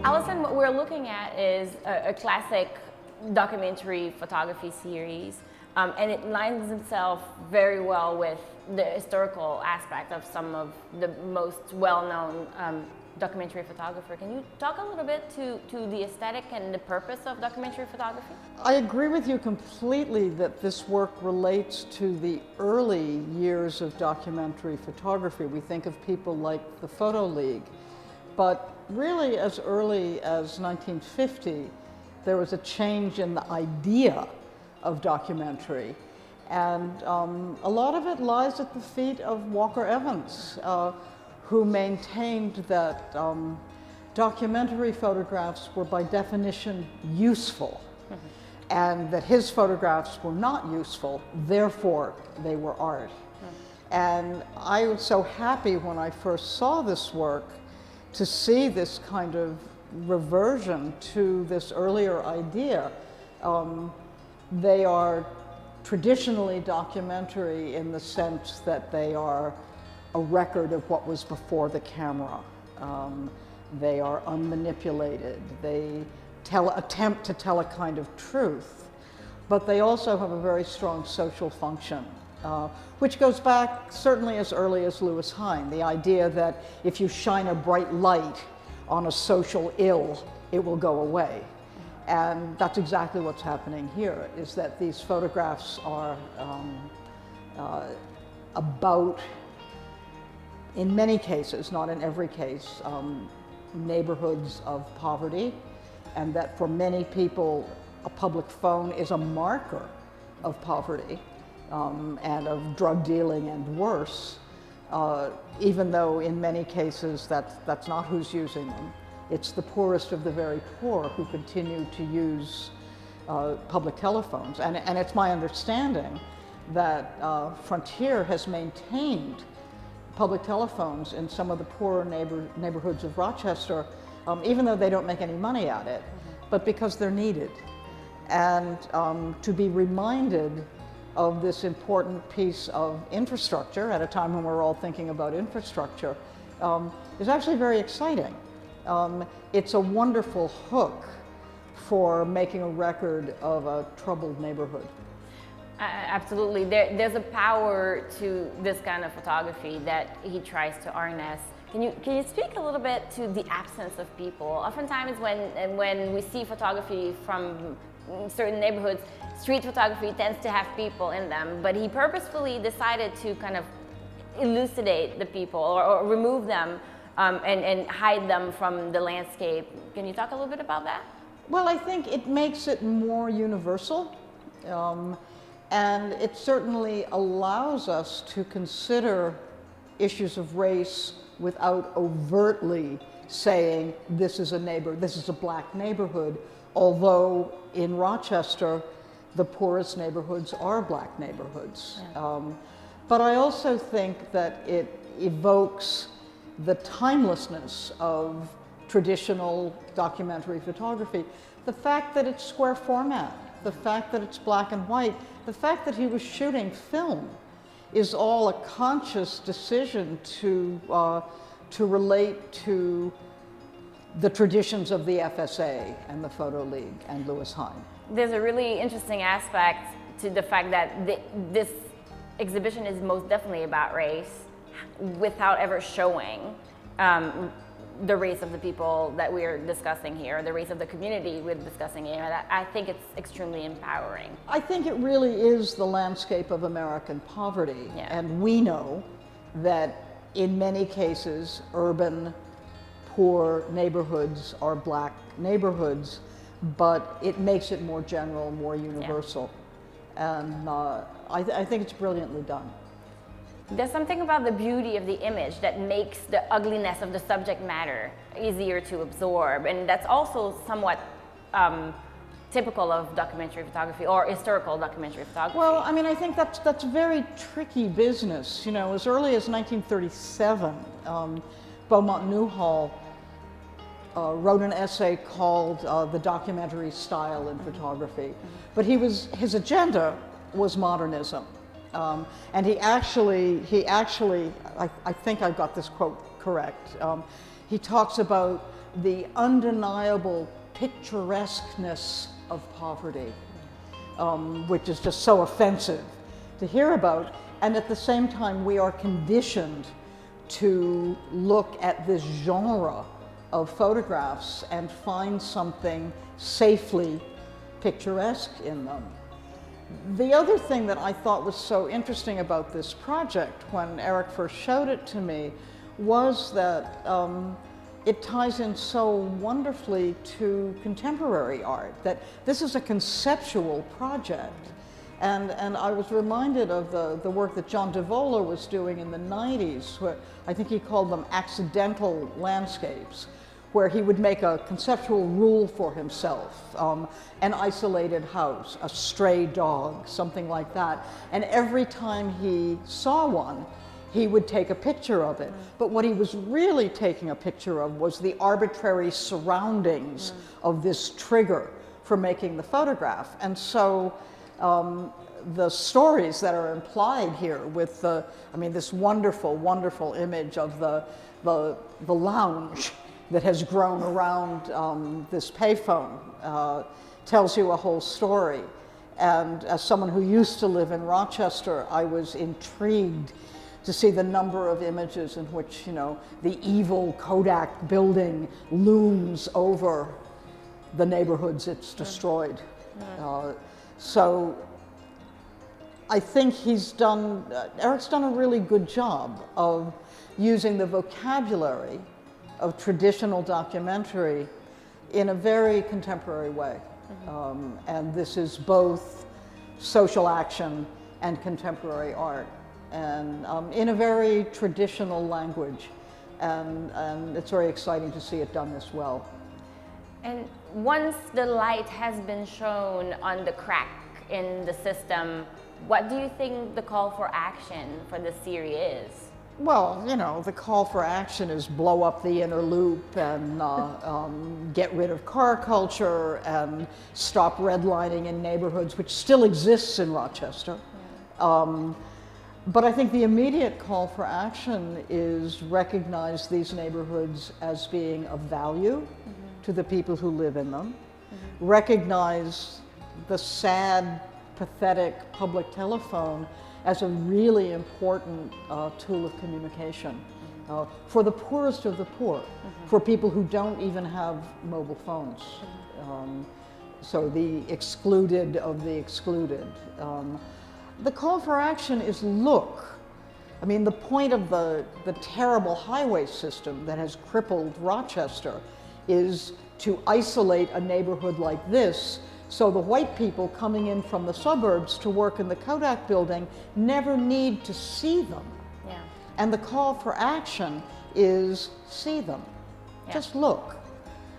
Alison, what we're looking at is a classic documentary photography series, and it lines itself very well with the historical aspect of some of the most well-known documentary photographer. Can you talk a little bit to the aesthetic and the purpose of documentary photography? I agree with you completely that this work relates to the early years of documentary photography. We think of people like the Photo League, but really as early as 1950, there was a change in the idea of documentary. And a lot of it lies at the feet of Walker Evans, who maintained that documentary photographs were by definition useful, and that his photographs were not useful, therefore they were art. And I was so happy when I first saw this work to see this kind of reversion to this earlier idea. They are traditionally documentary in the sense that they are a record of what was before the camera. They are unmanipulated. They attempt to tell a kind of truth, but they also have a very strong social function, which goes back certainly as early as Lewis Hine, the idea that if you shine a bright light on a social ill, it will go away. And that's exactly what's happening here, is that these photographs are about, in many cases, not in every case, neighborhoods of poverty, and that for many people, a public phone is a marker of poverty and of drug dealing and worse, even though in many cases that's not who's using them. It's the poorest of the very poor who continue to use public telephones. And it's my understanding that Frontier has maintained public telephones in some of the poorer neighborhoods of Rochester, even though they don't make any money at it, but because they're needed. And to be reminded of this important piece of infrastructure at a time when we're all thinking about infrastructure is actually very exciting. It's a wonderful hook for making a record of a troubled neighborhood. Absolutely. There's a power to this kind of photography that he tries to harness. Can you speak a little bit to the absence of people? Oftentimes when we see photography from certain neighborhoods, street photography tends to have people in them, but he purposefully decided to kind of elucidate the people or remove them and hide them from the landscape. Can you talk a little bit about that? Well, I think it makes it more universal, and it certainly allows us to consider issues of race without overtly saying this is a black neighborhood, although in Rochester the poorest neighborhoods are black neighborhoods. Yeah. But I also think that it evokes the timelessness of traditional documentary photography. The fact that it's square format, the fact that it's black and white, the fact that he was shooting film is all a conscious decision to relate to the traditions of the FSA and the Photo League and Lewis Hine. There's a really interesting aspect to the fact that this exhibition is most definitely about race without ever showing the race of the people that we're discussing here, the race of the community we're discussing here. I think it's extremely empowering. I think it really is the landscape of American poverty. Yeah. And we know that in many cases, urban, poor neighborhoods are black neighborhoods, but it makes it more general, more universal. Yeah. And I think it's brilliantly done. There's something about the beauty of the image that makes the ugliness of the subject matter easier to absorb, and that's also somewhat typical of documentary photography or historical documentary photography. Well, I mean, I think that's very tricky business. You know, as early as 1937, Beaumont Newhall wrote an essay called "The Documentary Style in Photography," but his agenda was modernism. And he actually, I think I got this quote correct. He talks about the undeniable picturesqueness of poverty, which is just so offensive to hear about. And at the same time, we are conditioned to look at this genre of photographs and find something safely picturesque in them. The other thing that I thought was so interesting about this project when Eric first showed it to me was that it ties in so wonderfully to contemporary art, that this is a conceptual project. And I was reminded of the work that John Devola was doing in the 90s, where I think he called them accidental landscapes, where he would make a conceptual rule for himself, an isolated house, a stray dog, something like that. And every time he saw one, he would take a picture of it. But what he was really taking a picture of was the arbitrary surroundings of this trigger for making the photograph. And so the stories that are implied here with this wonderful, wonderful image of the lounge that has grown around this payphone tells you a whole story. And as someone who used to live in Rochester, I was intrigued to see the number of images in which, the evil Kodak building looms over the neighborhoods it's destroyed. So I think Eric's done a really good job of using the vocabulary of traditional documentary in a very contemporary way. And this is both social action and contemporary art, and in a very traditional language. And it's very exciting to see it done this well. And once the light has been shown on the crack in the system, what do you think the call for action for the series is? Well, the call for action is blow up the inner loop and get rid of car culture and stop redlining in neighborhoods, which still exists in Rochester. But I think the immediate call for action is recognize these neighborhoods as being of value to the people who live in them, recognize the sad, pathetic public telephone as a really important tool of communication for the poorest of the poor, for people who don't even have mobile phones. So the excluded of the excluded. The call for action is look. I mean, the point of the terrible highway system that has crippled Rochester is to isolate a neighborhood like this, so the white people coming in from the suburbs to work in the Kodak building never need to see them. Yeah. And the call for action is see them. Yeah. Just look.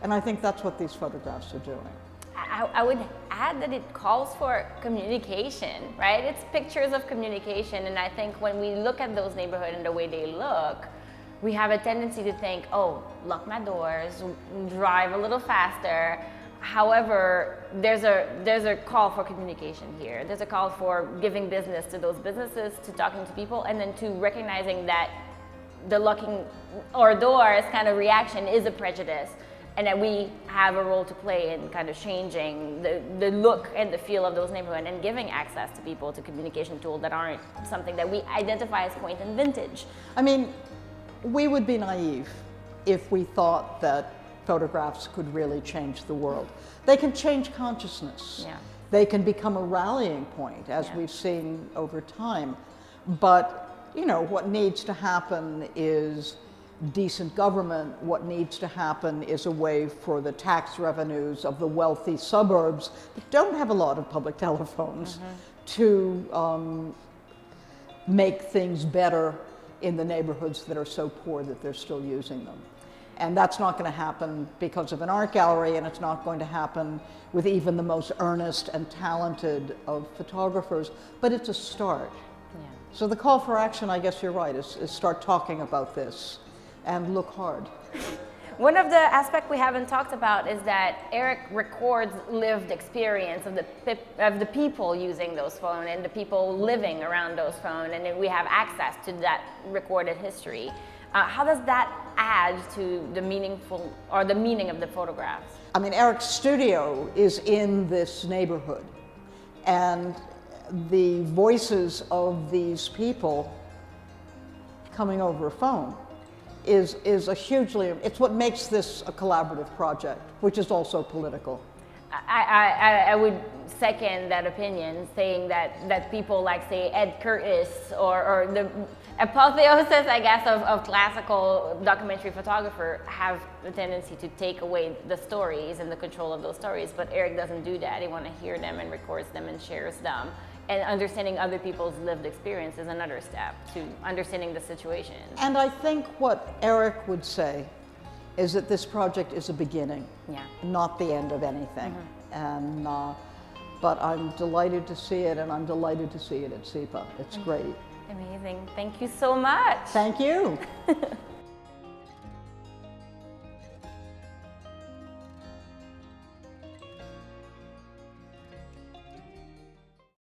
And I think that's what these photographs are doing. I would add that it calls for communication, right? It's pictures of communication, and I think when we look at those neighborhoods and the way they look, we have a tendency to think, oh, lock my doors, drive a little faster. However, there's a call for communication here. There's a call for giving business to those businesses, to talking to people, and then to recognizing that the locking our doors kind of reaction is a prejudice, and that we have a role to play in kind of changing the look and the feel of those neighborhoods and giving access to people to communication tools that aren't something that we identify as quaint and vintage. I mean, we would be naive if we thought that photographs could really change the world. They can change consciousness. Yeah. They can become a rallying point, as Yeah. we've seen over time. But, what needs to happen is decent government. What needs to happen is a way for the tax revenues of the wealthy suburbs that don't have a lot of public telephones to make things better in the neighborhoods that are so poor that they're still using them. And that's not going to happen because of an art gallery, and it's not going to happen with even the most earnest and talented of photographers, but it's a start. Yeah. So the call for action, I guess you're right, is start talking about this and look hard. One of the aspects we haven't talked about is that Eric records lived experience of the people using those phones and the people living around those phones, and then we have access to that recorded history. How does that add to the meaningful or the meaning of the photographs? I mean, Eric's studio is in this neighborhood, and the voices of these people coming over a phone is a hugely, it's what makes this a collaborative project, which is also political. I would second that opinion, saying that people like, say, Ed Curtis or the apotheosis, I guess, of classical documentary photographer have the tendency to take away the stories and the control of those stories, but Eric doesn't do that. He wants to hear them and records them and shares them. And understanding other people's lived experience is another step to understanding the situation. And I think what Eric would say is that this project is a beginning, not the end of anything. And but I'm delighted to see it, and I'm delighted to see it at CEPA. It's great. Amazing. Thank you so much. Thank you.